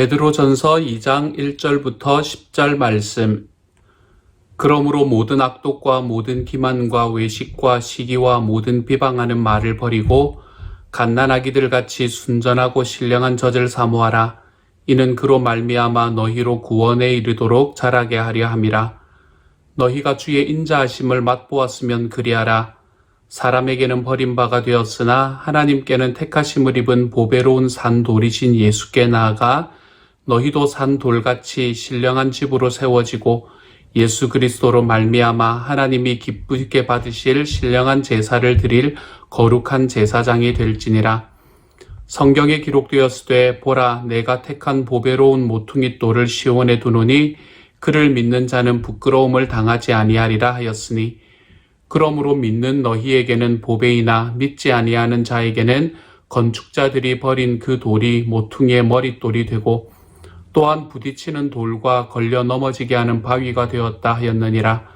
베드로전서 2장 1절부터 10절 말씀. 그러므로 모든 악독과 모든 기만과 외식과 시기와 모든 비방하는 말을 버리고 갓난아기들 같이 순전하고 신령한 젖을 사모하라. 이는 그로 말미암아 너희로 구원에 이르도록 자라게 하려 함이라. 너희가 주의 인자하심을 맛보았으면 그리하라. 사람에게는 버림바가 되었으나 하나님께는 택하심을 입은 보배로운 산돌이신 예수께 나아가 너희도 산돌같이 신령한 집으로 세워지고 예수 그리스도로 말미암아 하나님이 기쁘게 받으실 신령한 제사를 드릴 거룩한 제사장이 될지니라. 성경에 기록되었으되 보라 내가 택한 보배로운 모퉁이 돌을 시온에 두노니 그를 믿는 자는 부끄러움을 당하지 아니하리라 하였으니 그러므로 믿는 너희에게는 보배이나 믿지 아니하는 자에게는 건축자들이 버린 그 돌이 모퉁이의 머릿돌이 되고 또한 부딪히는 돌과 걸려 넘어지게 하는 바위가 되었다 하였느니라.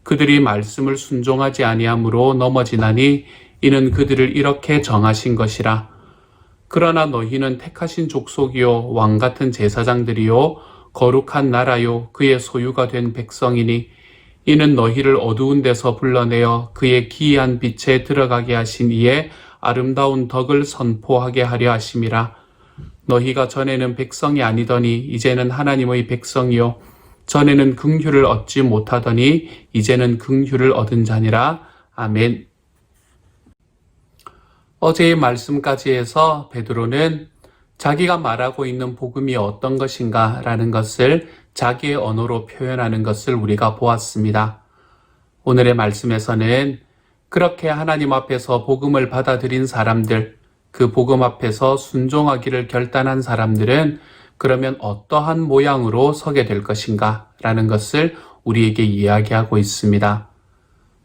그들이 말씀을 순종하지 아니하므로 넘어지나니 이는 그들을 이렇게 정하신 것이라. 그러나 너희는 택하신 족속이요 왕같은 제사장들이요 거룩한 나라요 그의 소유가 된 백성이니 이는 너희를 어두운 데서 불러내어 그의 기이한 빛에 들어가게 하신 이의 아름다운 덕을 선포하게 하려 하심이라. 너희가 전에는 백성이 아니더니 이제는 하나님의 백성이요 전에는 긍휼을 얻지 못하더니 이제는 긍휼을 얻은 자니라. 아멘. 어제의 말씀까지 해서 베드로는 자기가 말하고 있는 복음이 어떤 것인가 라는 것을 자기의 언어로 표현하는 것을 우리가 보았습니다. 오늘의 말씀에서는 그렇게 하나님 앞에서 복음을 받아들인 사람들, 그 복음 앞에서 순종하기를 결단한 사람들은 그러면 어떠한 모양으로 서게 될 것인가 라는 것을 우리에게 이야기하고 있습니다.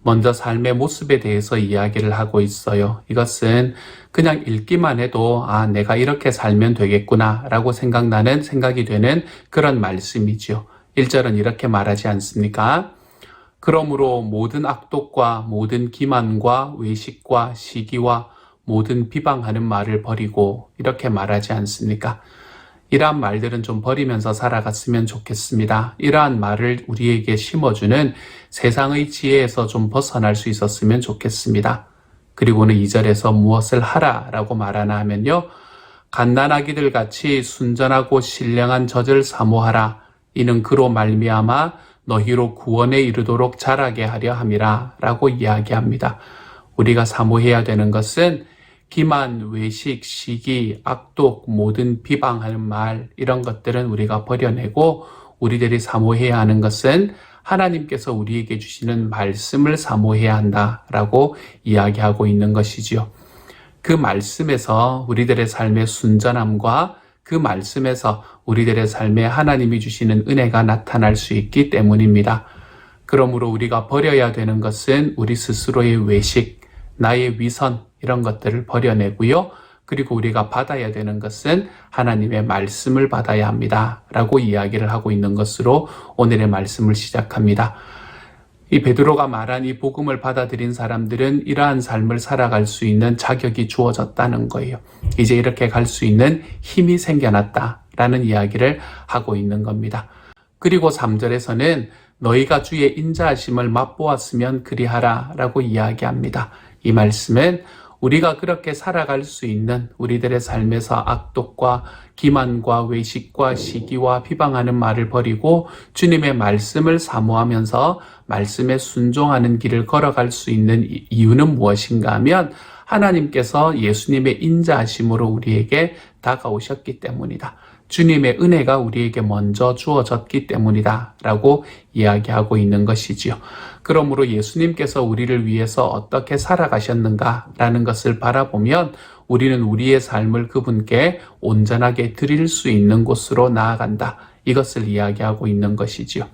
먼저 삶의 모습에 대해서 이야기를 하고 있어요. 이것은 그냥 읽기만 해도 내가 이렇게 살면 되겠구나 라고 생각이 되는 그런 말씀이죠. 1절은 이렇게 말하지 않습니까? 그러므로 모든 악독과 모든 기만과 외식과 시기와 모든 비방하는 말을 버리고 이렇게 말하지 않습니까? 이러한 말들은 좀 버리면서 살아갔으면 좋겠습니다. 이러한 말을 우리에게 심어주는 세상의 지혜에서 좀 벗어날 수 있었으면 좋겠습니다. 그리고는 2절에서 무엇을 하라라고 말하나 하면요. 갓난아기들 같이 순전하고 신령한 젖을 사모하라. 이는 그로 말미암아 너희로 구원에 이르도록 자라게 하려 함이라 라고 이야기합니다. 우리가 사모해야 되는 것은 기만, 외식, 시기, 악독, 모든 비방하는 말 이런 것들은 우리가 버려내고 우리들이 사모해야 하는 것은 하나님께서 우리에게 주시는 말씀을 사모해야 한다라고 이야기하고 있는 것이지요. 그 말씀에서 우리들의 삶의 순전함과 그 말씀에서 우리들의 삶에 하나님이 주시는 은혜가 나타날 수 있기 때문입니다. 그러므로 우리가 버려야 되는 것은 우리 스스로의 외식, 나의 위선 이런 것들을 버려내고요. 그리고 우리가 받아야 되는 것은 하나님의 말씀을 받아야 합니다. 라고 이야기를 하고 있는 것으로 오늘의 말씀을 시작합니다. 이 베드로가 말한 이 복음을 받아들인 사람들은 이러한 삶을 살아갈 수 있는 자격이 주어졌다는 거예요. 이제 이렇게 갈 수 있는 힘이 생겨났다라는 이야기를 하고 있는 겁니다. 그리고 3절에서는 너희가 주의 인자하심을 맛보았으면 그리하라 라고 이야기합니다. 이 말씀은 우리가 그렇게 살아갈 수 있는 우리들의 삶에서 악독과 기만과 외식과 시기와 비방하는 말을 버리고 주님의 말씀을 사모하면서 말씀에 순종하는 길을 걸어갈 수 있는 이유는 무엇인가 하면 하나님께서 예수님의 인자하심으로 우리에게 다가오셨기 때문이다. 주님의 은혜가 우리에게 먼저 주어졌기 때문이다 라고 이야기하고 있는 것이지요. 그러므로 예수님께서 우리를 위해서 어떻게 살아가셨는가 라는 것을 바라보면 우리는 우리의 삶을 그분께 온전하게 드릴 수 있는 곳으로 나아간다. 이것을 이야기하고 있는 것이지요.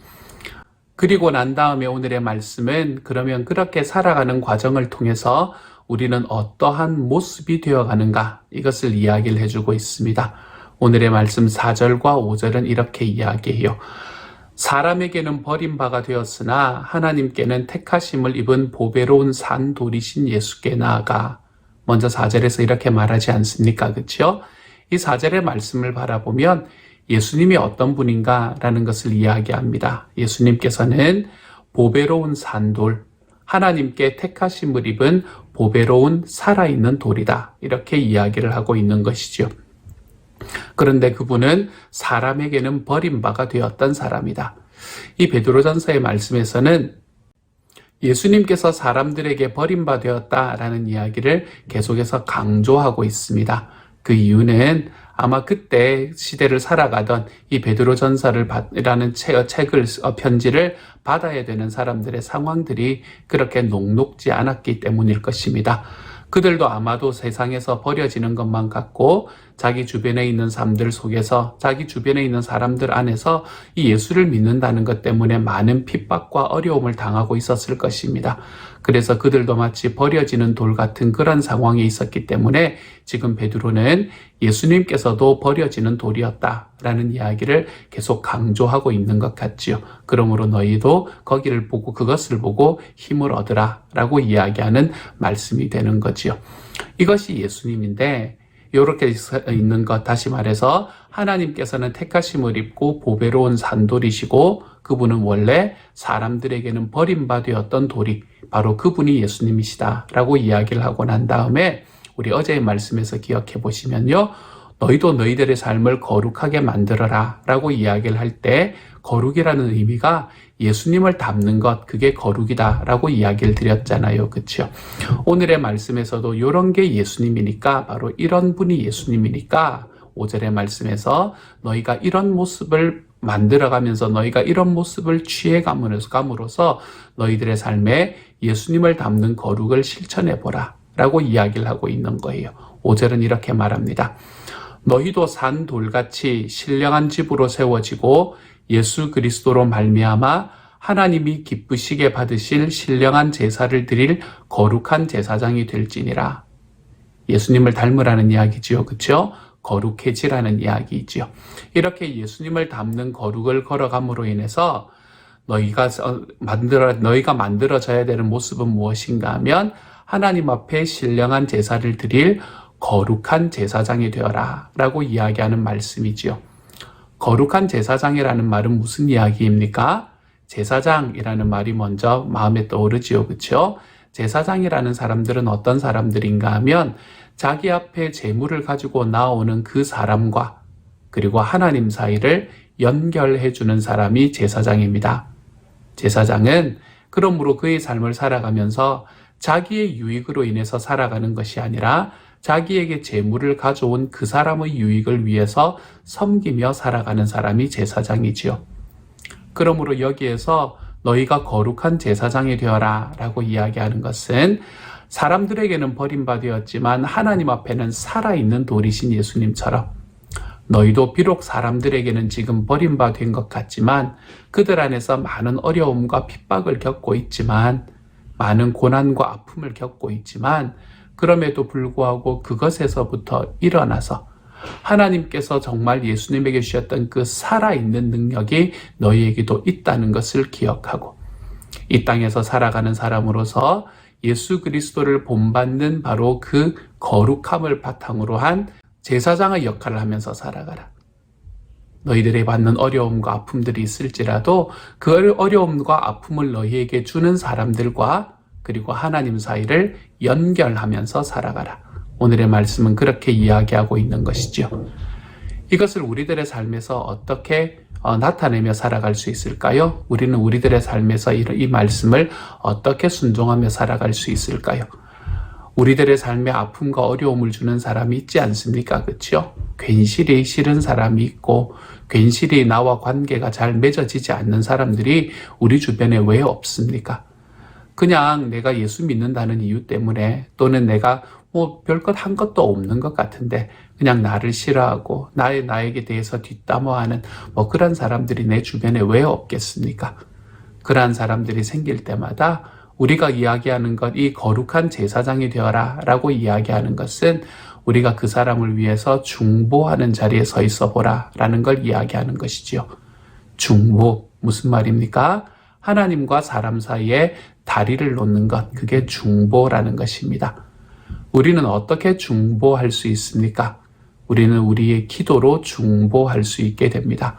그리고 난 다음에 오늘의 말씀은 그러면 그렇게 살아가는 과정을 통해서 우리는 어떠한 모습이 되어가는가 이것을 이야기를 해주고 있습니다. 오늘의 말씀 4절과 5절은 이렇게 이야기해요. 사람에게는 버림바가 되었으나 하나님께는 택하심을 입은 보배로운 산돌이신 예수께 나아가. 먼저 4절에서 이렇게 말하지 않습니까? 그렇죠? 이 4절의 말씀을 바라보면 예수님이 어떤 분인가라는 것을 이야기합니다. 예수님께서는 보배로운 산돌, 하나님께 택하심을 입은 보배로운 살아있는 돌이다. 이렇게 이야기를 하고 있는 것이죠. 그런데 그분은 사람에게는 버림바가 되었던 사람이다. 이 베드로전서의 말씀에서는 예수님께서 사람들에게 버림받았다라는 이야기를 계속해서 강조하고 있습니다. 그 이유는 아마 그때 시대를 살아가던 이 베드로전서라는 편지를 받아야 되는 사람들의 상황들이 그렇게 녹록지 않았기 때문일 것입니다. 그들도 아마도 세상에서 버려지는 것만 같고 자기 주변에 있는 사람들 속에서 자기 주변에 있는 사람들 안에서 이 예수를 믿는다는 것 때문에 많은 핍박과 어려움을 당하고 있었을 것입니다. 그래서 그들도 마치 버려지는 돌 같은 그런 상황에 있었기 때문에 지금 베드로는 예수님께서도 버려지는 돌이었다라는 이야기를 계속 강조하고 있는 것 같지요. 그러므로 너희도 거기를 보고 그것을 보고 힘을 얻으라 라고 이야기하는 말씀이 되는 거지요. 이것이 예수님인데 이렇게 있는 것, 다시 말해서 하나님께서는 택하심을 입고 보배로운 산돌이시고 그분은 원래 사람들에게는 버림받았던 돌이 바로 그분이 예수님이시다 라고 이야기를 하고 난 다음에 우리 어제의 말씀에서 기억해 보시면요, 너희도 너희들의 삶을 거룩하게 만들어라 라고 이야기를 할 때 거룩이라는 의미가 예수님을 닮는 것, 그게 거룩이다 라고 이야기를 드렸잖아요. 그렇죠? 오늘의 말씀에서도 이런 게 예수님이니까, 바로 이런 분이 예수님이니까 5절의 말씀에서 너희가 이런 모습을 만들어가면서 너희가 이런 모습을 취해감으로써 너희들의 삶에 예수님을 닮는 거룩을 실천해보라 라고 이야기를 하고 있는 거예요. 5절은 이렇게 말합니다. 너희도 산 돌같이 신령한 집으로 세워지고 예수 그리스도로 말미암아 하나님이 기쁘시게 받으실 신령한 제사를 드릴 거룩한 제사장이 될지니라. 예수님을 닮으라는 이야기지요. 그렇죠? 거룩해지라는 이야기이지요. 이렇게 예수님을 닮는 거룩을 걸어감으로 인해서 너희가 만들어져야 되는 모습은 무엇인가 하면 하나님 앞에 신령한 제사를 드릴 거룩한 제사장이 되어라 라고 이야기하는 말씀이지요. 거룩한 제사장이라는 말은 무슨 이야기입니까? 제사장이라는 말이 먼저 마음에 떠오르지요. 그렇죠? 제사장이라는 사람들은 어떤 사람들인가 하면 자기 앞에 제물을 가지고 나오는 그 사람과 그리고 하나님 사이를 연결해 주는 사람이 제사장입니다. 제사장은 그러므로 그의 삶을 살아가면서 자기의 유익으로 인해서 살아가는 것이 아니라 자기에게 제물을 가져온 그 사람의 유익을 위해서 섬기며 살아가는 사람이 제사장이지요. 그러므로 여기에서 너희가 거룩한 제사장이 되어라 라고 이야기하는 것은 사람들에게는 버림받았지만 하나님 앞에는 살아있는 돌이신 예수님처럼 너희도 비록 사람들에게는 지금 버림받은 것 같지만 그들 안에서 많은 어려움과 핍박을 겪고 있지만 많은 고난과 아픔을 겪고 있지만 그럼에도 불구하고 그것에서부터 일어나서 하나님께서 정말 예수님에게 주셨던 그 살아있는 능력이 너희에게도 있다는 것을 기억하고 이 땅에서 살아가는 사람으로서 예수 그리스도를 본받는 바로 그 거룩함을 바탕으로 한 제사장의 역할을 하면서 살아가라. 너희들이 받는 어려움과 아픔들이 있을지라도 그 어려움과 아픔을 너희에게 주는 사람들과 그리고 하나님 사이를 연결하면서 살아가라. 오늘의 말씀은 그렇게 이야기하고 있는 것이죠. 이것을 우리들의 삶에서 어떻게 나타내며 살아갈 수 있을까요? 우리는 우리들의 삶에서 이 말씀을 어떻게 순종하며 살아갈 수 있을까요? 우리들의 삶에 아픔과 어려움을 주는 사람이 있지 않습니까? 그렇죠? 괜시리 싫은 사람이 있고 괜시리 나와 관계가 잘 맺어지지 않는 사람들이 우리 주변에 왜 없습니까? 그냥 내가 예수 믿는다는 이유 때문에 또는 내가 별것 한 것도 없는 것 같은데 그냥 나를 싫어하고 나에게 대해서 뒷담화하는 그런 사람들이 내 주변에 왜 없겠습니까? 그러한 사람들이 생길 때마다 우리가 이야기하는 것, 이 거룩한 제사장이 되어라 라고 이야기하는 것은 우리가 그 사람을 위해서 중보하는 자리에 서 있어 보라 라는 걸 이야기하는 것이지요. 중보, 무슨 말입니까? 하나님과 사람 사이에 다리를 놓는 것, 그게 중보라는 것입니다. 우리는 어떻게 중보할 수 있습니까? 우리는 우리의 기도로 중보할 수 있게 됩니다.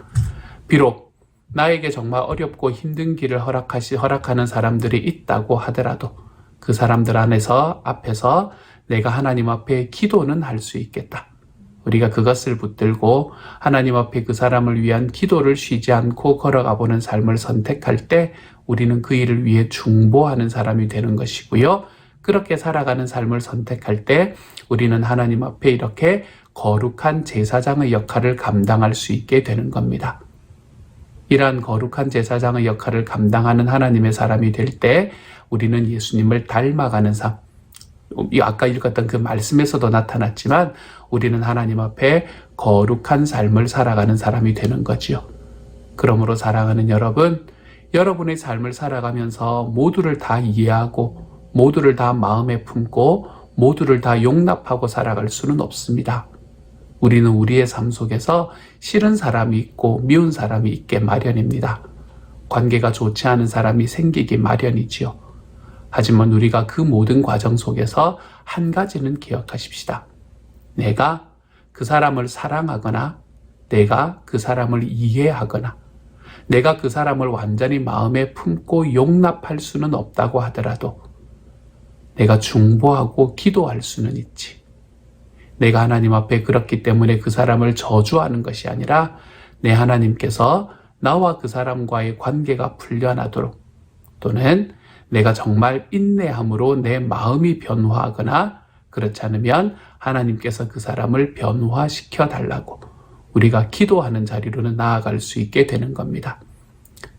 비록 나에게 정말 어렵고 힘든 길을 허락하는 사람들이 있다고 하더라도 그 사람들 앞에서 내가 하나님 앞에 기도는 할 수 있겠다. 우리가 그것을 붙들고 하나님 앞에 그 사람을 위한 기도를 쉬지 않고 걸어가 보는 삶을 선택할 때 우리는 그 일을 위해 중보하는 사람이 되는 것이고요. 그렇게 살아가는 삶을 선택할 때 우리는 하나님 앞에 이렇게 거룩한 제사장의 역할을 감당할 수 있게 되는 겁니다. 이러한 거룩한 제사장의 역할을 감당하는 하나님의 사람이 될 때 우리는 예수님을 닮아가는 삶, 아까 읽었던 그 말씀에서도 나타났지만 우리는 하나님 앞에 거룩한 삶을 살아가는 사람이 되는 거지요. 그러므로 사랑하는 여러분, 여러분의 삶을 살아가면서 모두를 다 이해하고 모두를 다 마음에 품고 모두를 다 용납하고 살아갈 수는 없습니다. 우리는 우리의 삶 속에서 싫은 사람이 있고 미운 사람이 있게 마련입니다. 관계가 좋지 않은 사람이 생기기 마련이지요. 하지만 우리가 그 모든 과정 속에서 한 가지는 기억하십시다. 내가 그 사람을 사랑하거나 내가 그 사람을 이해하거나 내가 그 사람을 완전히 마음에 품고 용납할 수는 없다고 하더라도 내가 중보하고 기도할 수는 있지. 내가 하나님 앞에 그렇기 때문에 그 사람을 저주하는 것이 아니라 내 하나님께서 나와 그 사람과의 관계가 풀려나도록 또는 내가 정말 인내함으로 내 마음이 변화하거나 그렇지 않으면 하나님께서 그 사람을 변화시켜 달라고 우리가 기도하는 자리로는 나아갈 수 있게 되는 겁니다.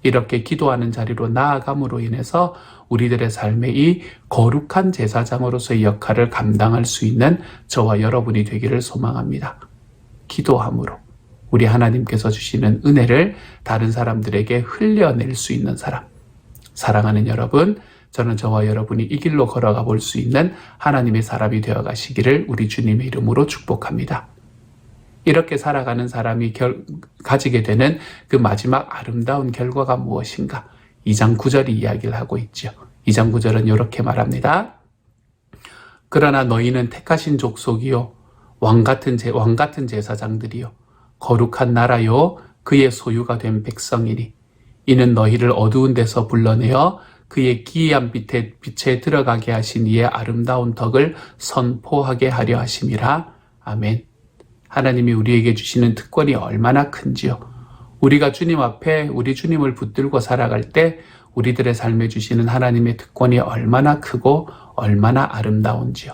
이렇게 기도하는 자리로 나아감으로 인해서 우리들의 삶에 이 거룩한 제사장으로서의 역할을 감당할 수 있는 저와 여러분이 되기를 소망합니다. 기도함으로 우리 하나님께서 주시는 은혜를 다른 사람들에게 흘려낼 수 있는 사람. 사랑하는 여러분, 저는 저와 여러분이 이 길로 걸어가 볼 수 있는 하나님의 사람이 되어 가시기를 우리 주님의 이름으로 축복합니다. 이렇게 살아가는 사람이 가지게 되는 그 마지막 아름다운 결과가 무엇인가? 2장 9절이 이야기를 하고 있죠. 2장 9절은 이렇게 말합니다. 그러나 너희는 택하신 족속이요 왕같은 제사장들이요 거룩한 나라요 그의 소유가 된 백성이니 이는 너희를 어두운 데서 불러내어 그의 기이한 빛에 들어가게 하신 이의 아름다운 덕을 선포하게 하려 하심이라. 아멘. 하나님이 우리에게 주시는 특권이 얼마나 큰지요. 우리가 주님 앞에 우리 주님을 붙들고 살아갈 때 우리들의 삶에 주시는 하나님의 특권이 얼마나 크고 얼마나 아름다운지요.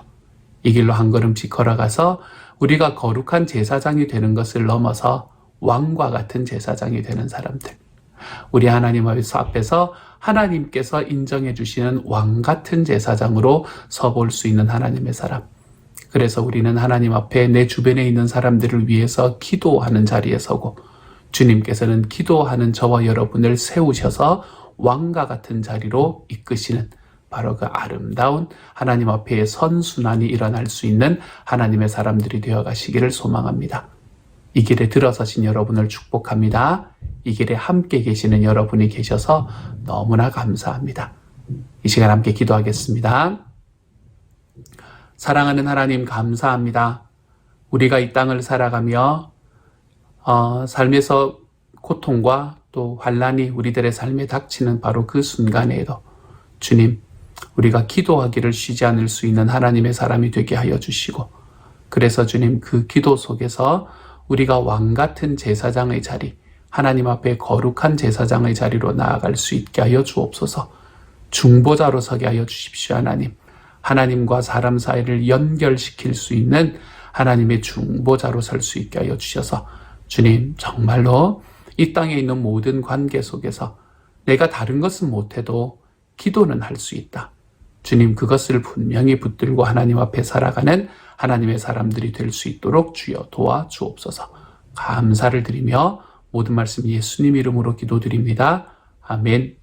이 길로 한 걸음씩 걸어가서 우리가 거룩한 제사장이 되는 것을 넘어서 왕과 같은 제사장이 되는 사람들. 우리 하나님 앞에서 하나님께서 인정해 주시는 왕 같은 제사장으로 서볼 수 있는 하나님의 사람. 그래서 우리는 하나님 앞에 내 주변에 있는 사람들을 위해서 기도하는 자리에 서고 주님께서는 기도하는 저와 여러분을 세우셔서 왕과 같은 자리로 이끄시는 바로 그 아름다운 하나님 앞에 선순환이 일어날 수 있는 하나님의 사람들이 되어 가시기를 소망합니다. 이 길에 들어서신 여러분을 축복합니다. 이 길에 함께 계시는 여러분이 계셔서 너무나 감사합니다. 이 시간 함께 기도하겠습니다. 사랑하는 하나님 감사합니다. 우리가 이 땅을 살아가며 삶에서 고통과 또 환난이 우리들의 삶에 닥치는 바로 그 순간에도 주님, 우리가 기도하기를 쉬지 않을 수 있는 하나님의 사람이 되게 하여 주시고 그래서 주님 그 기도 속에서 우리가 왕 같은 제사장의 자리, 하나님 앞에 거룩한 제사장의 자리로 나아갈 수 있게 하여 주옵소서. 중보자로 서게 하여 주십시오. 하나님. 하나님과 사람 사이를 연결시킬 수 있는 하나님의 중보자로 설 수 있게 하여 주셔서 주님 정말로 이 땅에 있는 모든 관계 속에서 내가 다른 것은 못해도 기도는 할 수 있다. 주님 그것을 분명히 붙들고 하나님 앞에 살아가는 하나님의 사람들이 될 수 있도록 주여 도와주옵소서. 감사를 드리며 모든 말씀 예수님 이름으로 기도드립니다. 아멘.